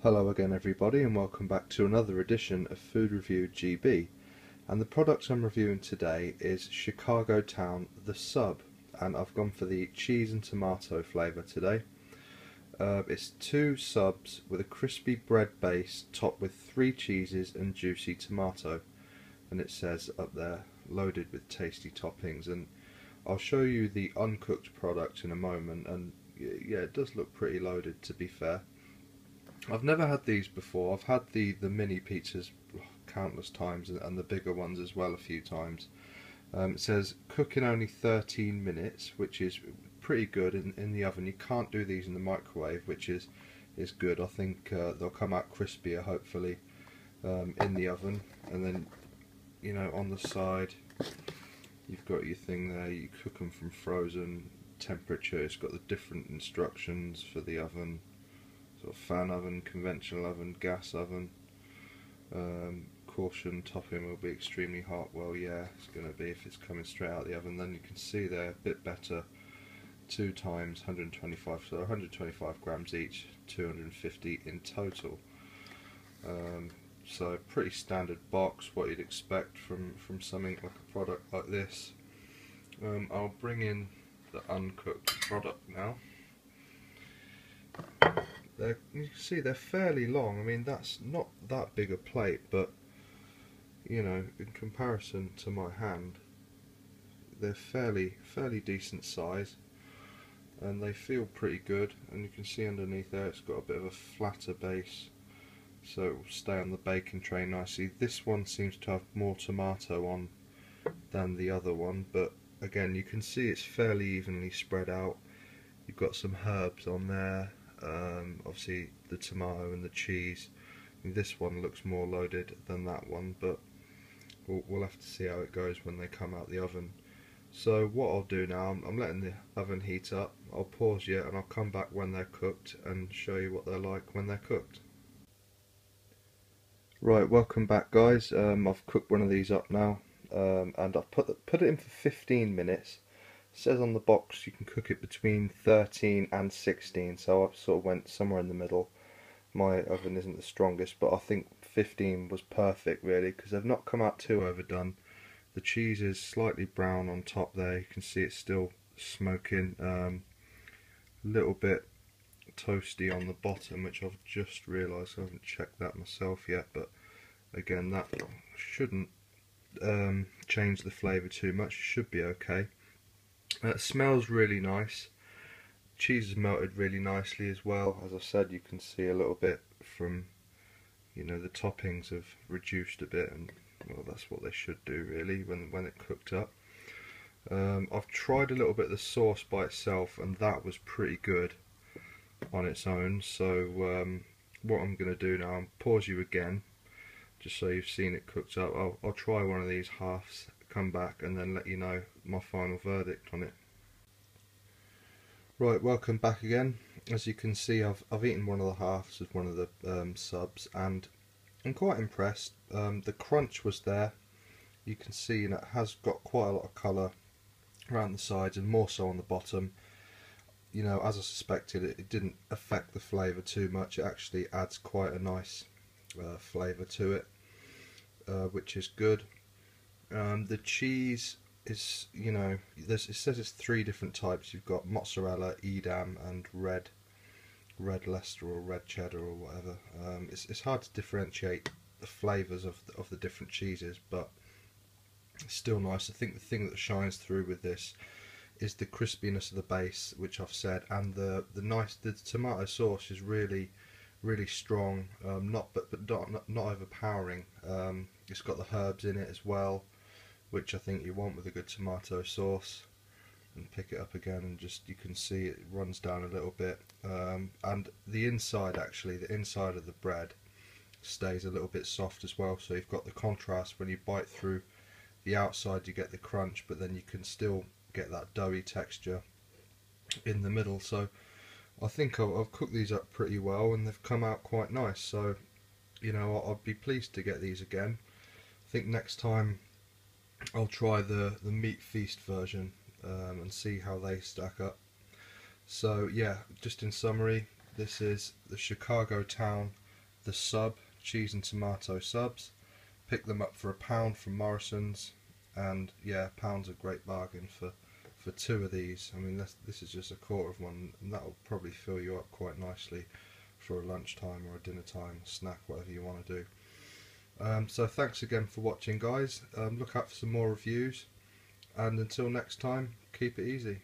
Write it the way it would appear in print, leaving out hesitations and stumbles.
Hello again everybody, and welcome back to another edition of Food Review GB. And the product I'm reviewing today is Chicago Town The Sub, and I've gone for the cheese and tomato flavour today. It's 2 subs with a crispy bread base topped with 3 cheeses and juicy tomato, and it says up there loaded with tasty toppings. And I'll show you the uncooked product in a moment, and yeah, it does look pretty loaded, to be fair. I've never had these before. I've had the mini pizzas countless times, and the bigger ones as well a few times. It says cook in only 13 minutes, which is pretty good in the oven. You can't do these in the microwave, which is good. I think they'll come out crispier, hopefully, in the oven. And then, you know, on the side, you've got your thing there. You cook them from frozen temperature. It's got the different instructions for the oven. Sort of fan oven, conventional oven, gas oven. Caution, topping will be extremely hot. Well, yeah, it's going to be if it's coming straight out of the oven. Then you can see they're a bit better. 2 times 125, so 125 grams each, 250 in total. So pretty standard box, what you'd expect from something like a product like this. I'll bring in the uncooked product now. You can see they're fairly long. I mean, that's not that big a plate, but you know, in comparison to my hand, they're fairly decent size, and they feel pretty good. And you can see underneath there, it's got a bit of a flatter base, so it will stay on the baking tray nicely. This one seems to have more tomato on than the other one, but again, you can see it's fairly evenly spread out. You've got some herbs on there. Obviously the tomato and the cheese. This one looks more loaded than that one, but we'll have to see how it goes when they come out the oven. So what I'll do now, I'm letting the oven heat up. I'll pause you and I'll come back when they're cooked and show you what they're like when they're cooked. Right, welcome back guys. I've cooked one of these up now, and I've put it in for 15 minutes. It says on the box you can cook it between 13 and 16, so I sort of went somewhere in the middle. My oven isn't the strongest, but I think 15 was perfect really, because they've not come out too overdone. The cheese is slightly brown on top there, you can see it's still smoking. A little bit toasty on the bottom, which I've just realised. I haven't checked that myself yet, but again, that shouldn't change the flavour too much. It should be okay. It smells really nice. Cheese is melted really nicely as well. As I said, you can see a little bit from, you know, the toppings have reduced a bit, and well, that's what they should do really when it cooked up. I've tried a little bit of the sauce by itself, and that was pretty good on its own. So what I'm going to do now, I'll pause you again just so you've seen it cooked up. I'll try one of these halves, come back, and then let you know my final verdict on it. Right, welcome back again. As you can see, I've eaten one of the halves of one of the subs, and I'm quite impressed. The crunch was there. You can see, and it has got quite a lot of colour around the sides and more so on the bottom. You know, as I suspected, it didn't affect the flavour too much. It actually adds quite a nice flavour to it, which is good. The cheese is, you know, it says it's 3 different types. You've got mozzarella, Edam, and red Leicester or red cheddar or whatever. It's hard to differentiate the flavours of the different cheeses, but it's still nice. I think the thing that shines through with this is the crispiness of the base, which I've said, and the tomato sauce is really strong, not overpowering. It's got the herbs in it as well, which I think you want with a good tomato sauce. And pick it up again, and just, you can see it runs down a little bit, and the inside, actually the inside of the bread stays a little bit soft as well, so you've got the contrast. When you bite through the outside you get the crunch, but then you can still get that doughy texture in the middle. So I think I've cooked these up pretty well, and they've come out quite nice. So, you know, I'd be pleased to get these again. I think next time I'll try the meat feast version, and see how they stack up. So yeah, just in summary, this is the Chicago Town the sub, cheese and tomato subs. Pick them up for £1 from Morrison's, and yeah, £1's a great bargain for two of these. I mean, this is just a quarter of one, and that'll probably fill you up quite nicely for a lunchtime or a dinner time snack, whatever you want to do. So thanks again for watching, guys. Look out for some more reviews, and until next time, keep it easy.